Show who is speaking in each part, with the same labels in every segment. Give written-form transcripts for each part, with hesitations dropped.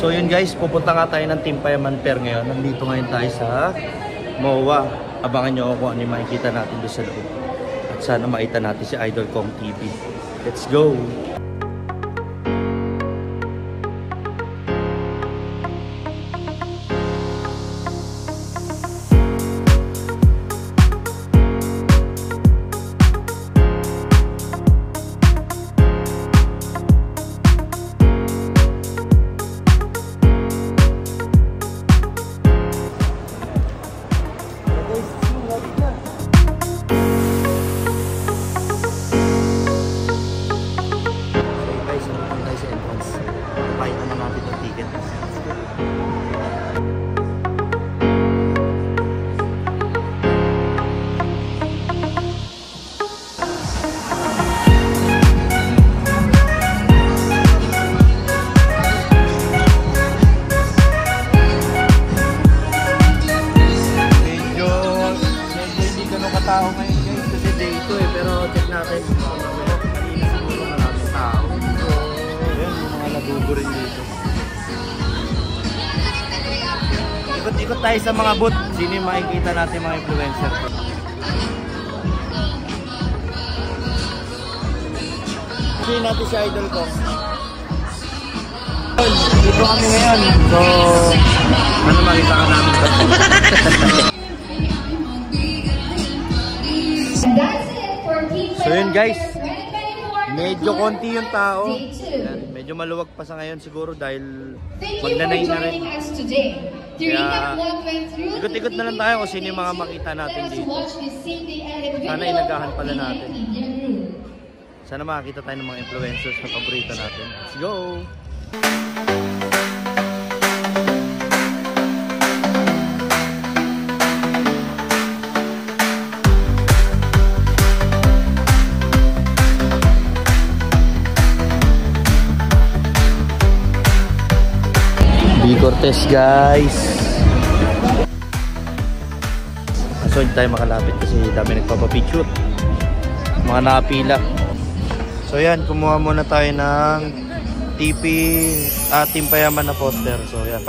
Speaker 1: So yun guys, pupunta nga tayo ng Team Payaman Fair ngayon. Nandito ngayon tayo sa MOA. Abangan nyo kung ano yung makikita natin doon sa loob. At sana makita natin si Idol Kong TV. Let's go!
Speaker 2: Tao ngayon guys kasi day 2 eh, pero check natin kanina siguro maraming tao. Ayan, yung mga nagugo rin dito. Ikot-ikot tayo sa mga booth. Sino yung makikita natin mga influencer? Sino natin si Idol ko? Dito kami ngayon. So, ano makita ka namin?
Speaker 1: So yun guys, medyo konti yung tao. Yan, medyo maluwag pa sa ngayon siguro dahil magnanay na rin. Kaya ikot-ikot na lang tayo kung sino yung mga makita natin dito. Sana inagahan pala natin. Sana makakita tayo ng mga influencers na paborito natin. Let's go! Cortez guys. So hindi tayo makalapit kasi dami nagpapapicture. Mga nakapila. So yan, kumuha muna tayo ng Team Payaman na poster. So yan,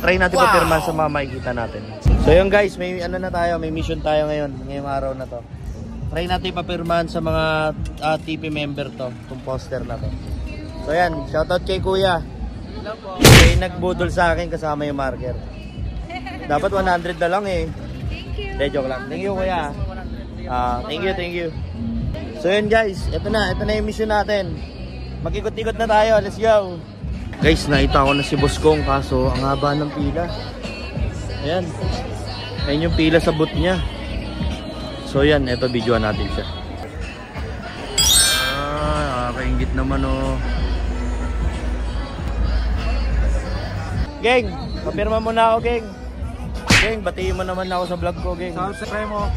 Speaker 1: try natin papirman sa mga makikita natin. So yan guys, may ano na tayo, may mission tayo ngayon, ngayong araw na to. Try natin papirman sa mga TP member to, itong poster na to. So yan, shoutout kay Kuya. Okay, nagbudol sa akin kasama yung marker. Dapat 100 na lang eh.
Speaker 3: Thank you.
Speaker 1: Joke lang. Thank you kuya. Thank you. So yun guys, ito na yung mission natin. Mag-ikot-ikot na tayo, let's go. Guys, nakita ko na si Boss Kong kaso ang haba ng pila. Ayan. Ayan yung pila sa booth niya. So yan, ito videoan natin siya. Nakakaingit naman oh. Geng, papirma muna ako, Geng. Geng, batiin mo naman ako sa vlog ko, Geng.
Speaker 2: Subscribe mo.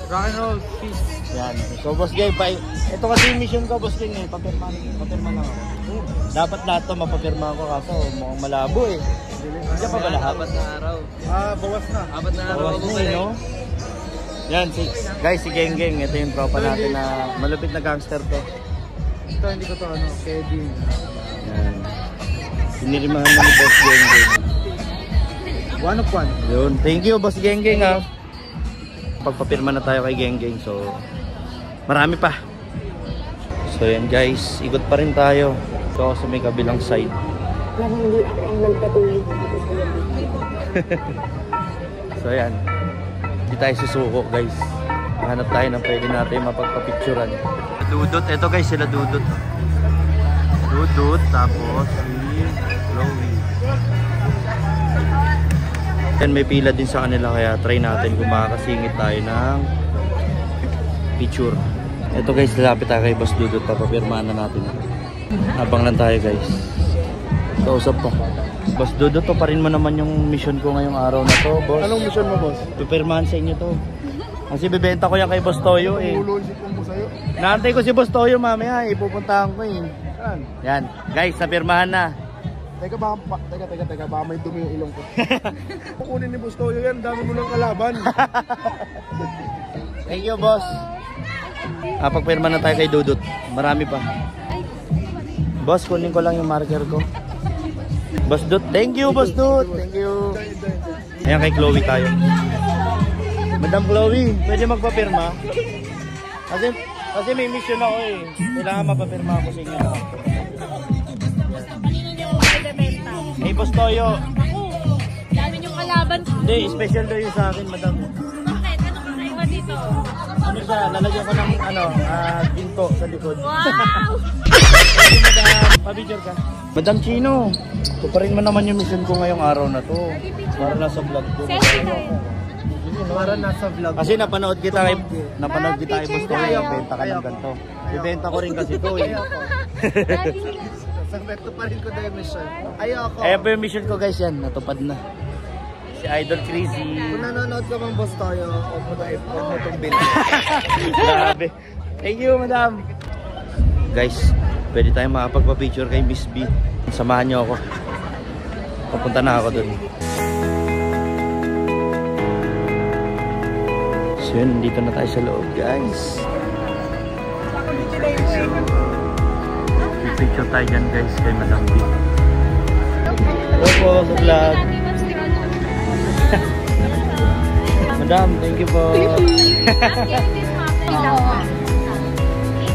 Speaker 2: Rock and roll, peace.
Speaker 1: Yan. So, Boss Geng, ito kasi yung mission ko, Boss Geng, eh. Papirma lang ako. Dapat lahat to mapapirma ko kaso mukhang malabo eh. Hindi pa ba lahat?
Speaker 2: 4 na araw. Bawas na. 4 na araw.
Speaker 1: Bawas na eh, no? Yan, guys, si Geng Geng. Ito yung tropa natin na malupit na gangster to.
Speaker 2: Ito, hindi ko to Kevin.
Speaker 1: Yan. Sinirimahan na ni Boss Geng Geng.
Speaker 2: 1 of 1.
Speaker 1: Yun. Thank you, Boss Geng Geng ha. Pagpapirma na tayo kay Geng Geng. So, marami pa. So yan guys, ikot pa rin tayo. So sa may kabilang side. So yan. Hindi tayo susuko guys. Hanap tayo ng pwede natin mapagpapicturan. Dudot. Ito guys, sila Dudot. Dudot. Tapos si Chloe. Yan, may pila din sa kanila kaya try natin kung makakasingit tayo ng picture. Ito guys, lalapit tayo kay Boss Dudot. Papapirmahan na natin. Habang lang tayo guys. Kausap ko. Boss Dudot, to pa rin mo naman yung mission ko ngayong araw na to, boss.
Speaker 2: Anong mission mo, boss?
Speaker 1: Papirmahan sa inyo to. Kasi bibenta ko yan kay Boss Toyo eh.
Speaker 2: Ululsip mo sa'yo.
Speaker 1: Naantay ko si Boss Toyo mamaya eh. Pupuntahan ko eh. Yan. Guys, napirmahan na.
Speaker 2: Teka, baka may dumi yung ilong ko. Kukunin ni Boss Toyo yan, dami mo ng kalaban.
Speaker 1: Thank you, boss. Pagpirma na tayo kay Dudot. Marami pa. Boss, kunin ko lang yung marker ko. Boss Dut, thank you, Boss Dut. Thank you. Ayan, kay Chloe tayo. Madam Chloe, pwede magpapirma? Kasi may mission ako eh. Kailangan mapapirma ako sa inyo. Hey, Boss Toyo.
Speaker 3: Dami yung kalaban.
Speaker 1: Hindi, special daw yun sa akin, madam.
Speaker 3: Bakit? Ano kakaiba dito?
Speaker 1: Ano siya, lalagyan ko ng ginto sa likod.
Speaker 3: Wow!
Speaker 1: Madam, pabidyor ka. Madam Chino, tuparin mo naman yung mission ko ngayong araw na to. Para nasa vlog ko.
Speaker 3: Selfie tayo.
Speaker 2: Para nasa vlog.
Speaker 1: Kasi napanood kita kay Boss Toyo, benta ka ng ganito. Ibenta ko rin kasi to eh.
Speaker 2: Sakto pa rin ko na yung mission. Ayoko.
Speaker 1: Ayan po yung mission ko guys, yan, natupad na. Si Idol Crazy.
Speaker 2: Kung nanonood ka mang Boss Toyo, huwag mo itong bill.
Speaker 1: Grabe. Thank you, madam. Guys, pwede tayong makapagpa-picture kay Miss B. Samahan niyo ako. Papunta na ako dun. So yun, dito na tayo sa loob, guys. Picture tayo dyan, guys, kay Madam B. Hello po sa vlog. Madam, thank you po.
Speaker 3: Thank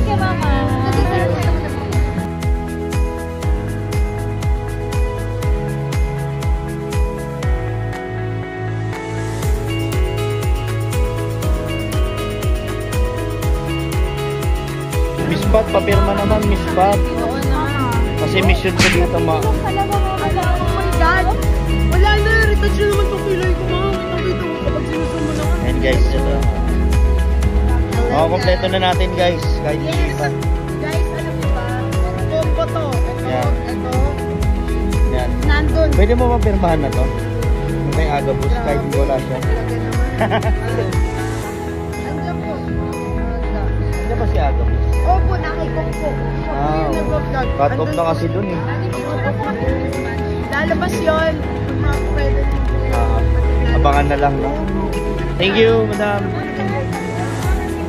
Speaker 3: you, Mama.
Speaker 1: Miss Pat, papirma naman, Miss Pat.
Speaker 3: Oo na.
Speaker 1: Kasi mission ko dito, ma.
Speaker 3: Oh my God! Wala na! Retouch na naman itong kilay ko, Ma. Nakita mo kapag sinusumo na.
Speaker 1: Ayan guys, ito. Kompleto na natin guys. Kahit
Speaker 3: Yes! Guys, alam niyo ba? Combo to. Ito,
Speaker 1: Yan.
Speaker 3: ito.
Speaker 1: yan.
Speaker 3: Nandun.
Speaker 1: Pwede mo mapirmahan na to? Yung may agabus, kahit wala siya.
Speaker 3: Nandiyan po.
Speaker 1: Hindi ba si agabus?
Speaker 3: Opo, nakikong po.
Speaker 1: Wow. Cut off na kasi dun eh.
Speaker 3: Lalabas yun. Pwede din po.
Speaker 1: Abangan na lang, no? Thank you, madam.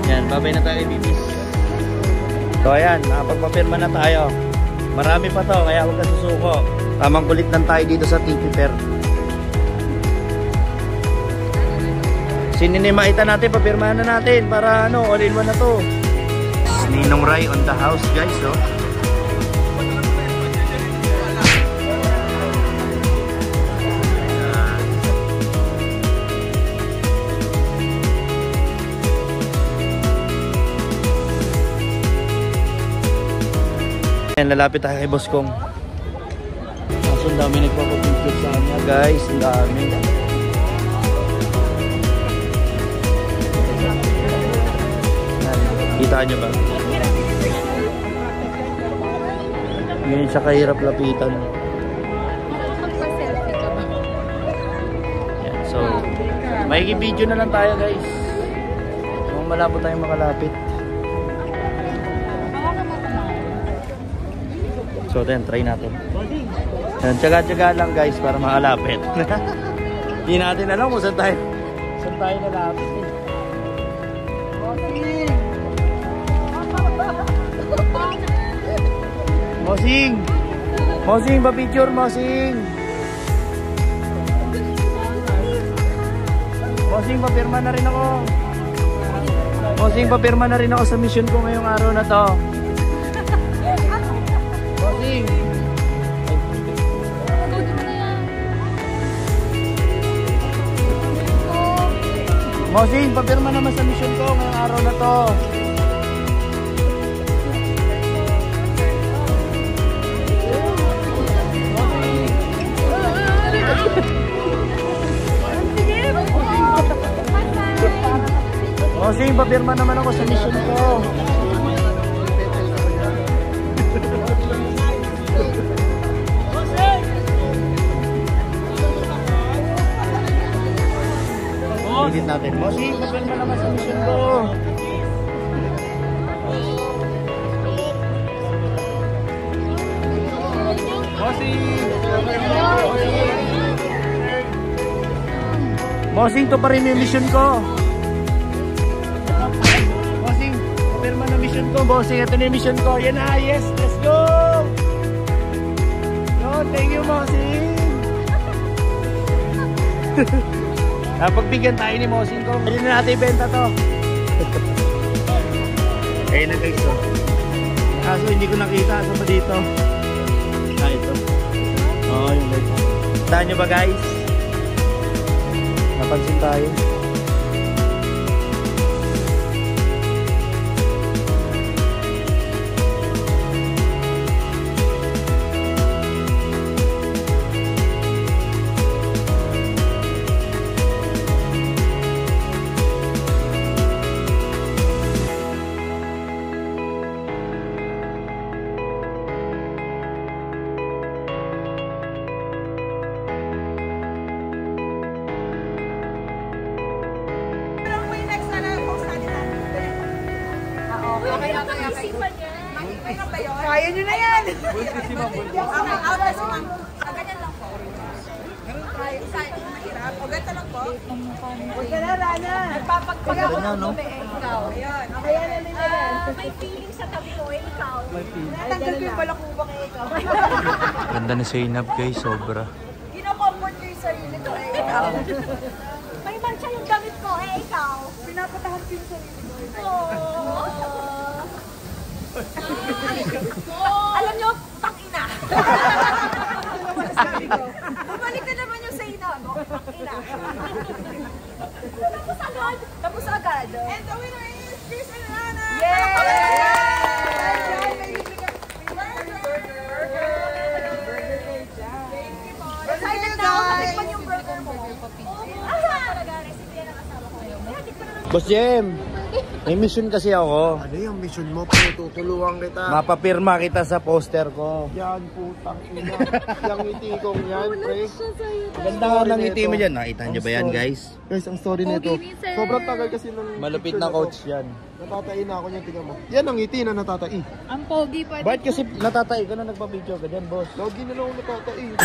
Speaker 1: Yan, babay na tayo, bibis. So ayan, nakapagpapirma na tayo. Marami pa to, kaya huwag ka susuko. Tamang kulit lang tayo dito sa TP Fair. Sininimaita natin, papirmahan na natin para all in one na to. Ninong Rai on the house, guys, no? Ayan, lalapit tayo kay Boss Kong. Kaso ang dami nagpapapicture sa kanya, guys. Ang dami. Kita nyo ba? Ngayon siya kahirap lapitan.
Speaker 3: Magpa-selfie ka ba?
Speaker 1: Yan, so, may video na lang tayo guys. Kung malabo tayong makalapit. So, then, try natin. Yan, tsaga-tsaga lang guys para makalapit. Hindi natin alam kung saan tayo nalapit eh. Mosing! Mosing, pa-picture, Mosing! Mosing, papirma na rin ako. Mosing, papirma na rin ako sa mission ko ngayong araw na to. Mosing! Mosing, papirma naman sa mission ko ngayong araw na to. Mosing, papirma naman ako sa mission ko. Ulit natin. Mosing, papirma naman sa mission ko. Mosing, to pa rin yung mission ko. Bossing, papirma na mission ko. Bossing, ito na yung mission ko. Yan na, yes, let's go! Yo, thank you, Bossing. Napagbigyan tayo ni Mosing ko. Hindi na natin ibenta to. Ayun na guys, oh. Kaso hindi ko nakita. Asa ba dito? Ah, ito. Oo, yung light. Saan nyo ba guys? Napansin tayo.
Speaker 3: Kaya nyo na yan!
Speaker 2: Buntis si Ma'am.
Speaker 4: Ganyan lang po. Mahirap. O ganito lang po.
Speaker 3: Huwag ka na, Rana!
Speaker 4: Pagpapagpag ako
Speaker 1: Ganyan, no?
Speaker 4: ikaw. Ayun.
Speaker 3: Kaya na nila yan.
Speaker 4: May feeling sa tabi ko, ikaw.
Speaker 3: Natanggal ko yung balakubak eh, ikaw.
Speaker 1: Ganda ni Zainab guys, sobra.
Speaker 4: Kino-comfort ko yung sarili ko, ikaw. May mancha yung damit ko, ikaw.
Speaker 3: Pinapatahan ko yung sarili ko.
Speaker 4: Alam nyo, tangina. Bumalik na naman yung Zainab. Tangina. Tapos agad. And the winner is Chris and Rana. Excited na ako matikman yung burger mo. Talaga, recipe yan ang asawa ko.
Speaker 1: Boss Jem, may mission kasi ako.
Speaker 2: Ano yung mission mo? Tutulungan kita.
Speaker 1: Mapapirma kita sa poster ko.
Speaker 2: Yan, putang ina. Yung ngiti kong yan, pre.
Speaker 1: Ganda nga ng ngiti mo dyan. Nakita nyo ba yan guys?
Speaker 2: Guys, ang story nito. Sobrang tagal kasi nung
Speaker 1: Malupit
Speaker 2: picture
Speaker 1: na
Speaker 2: to.
Speaker 1: coach yan.
Speaker 2: Natatai na ako niyan, tingnan mo. Yan ang ngiti na natatai.
Speaker 3: Ang pogi pa.
Speaker 1: Bakit kasi natatay ka na nagpa-video ka dyan, boss?
Speaker 2: Logi na lang ako natatai.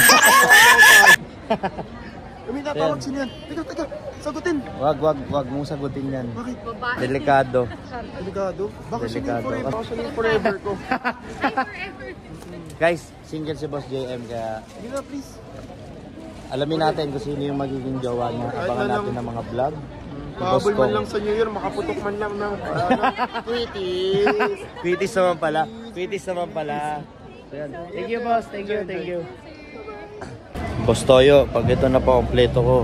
Speaker 2: May tatawag sila yan. Teka, sagutin.
Speaker 1: Wag mong sagutin yan.
Speaker 2: Bakit?
Speaker 1: Delikado.
Speaker 2: Delikado? Baka siya
Speaker 1: Delikado.
Speaker 2: yung forever. Baka siya yung forever ko.
Speaker 1: Guys, single si Boss JM kaya
Speaker 2: Hindi na, please.
Speaker 1: alamin natin kung sino yung magiging jowa niya. Abangan natin ng mga vlog.
Speaker 2: Pahabol man lang sa New Year, makaputok man lang ng tweeties.
Speaker 1: Kwitis naman pala. Kwitis naman pala. So, yan. Thank you, boss. Thank you. Boss Toyo, pag ito na pa kompleto ko,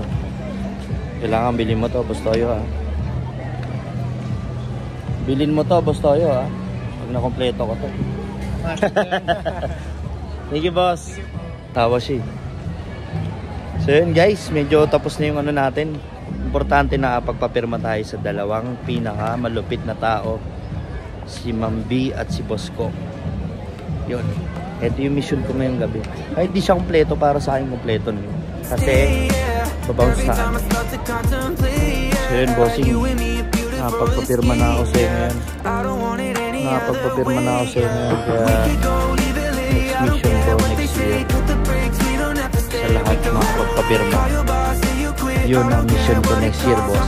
Speaker 1: kailangan bilhin mo to, Boss Toyo, ha. Bilhin mo to, Boss Toyo, ha. Pag na-kompleto ko to. Thank you, boss. Tawa siya. So yun guys, medyo tapos na yung ano natin. Importante na pagpapirma tayo sa dalawang pinaka malupit na tao, si Ma'am B at si Boss ko. Yun. Ito yung mission ko ngayong gabi. Kahit di siya kompleto, para sa akin kompleto nyo. Kasi babounce sa akin. So yun, bossing. Nakapagpapirma na ako sa iyo ngayon. Nakapagpapirma na ako sa iyo ngayon. Kaya next mission ko next year. Sa lahat makapagpapirma. Yun ang mission ko next year, boss.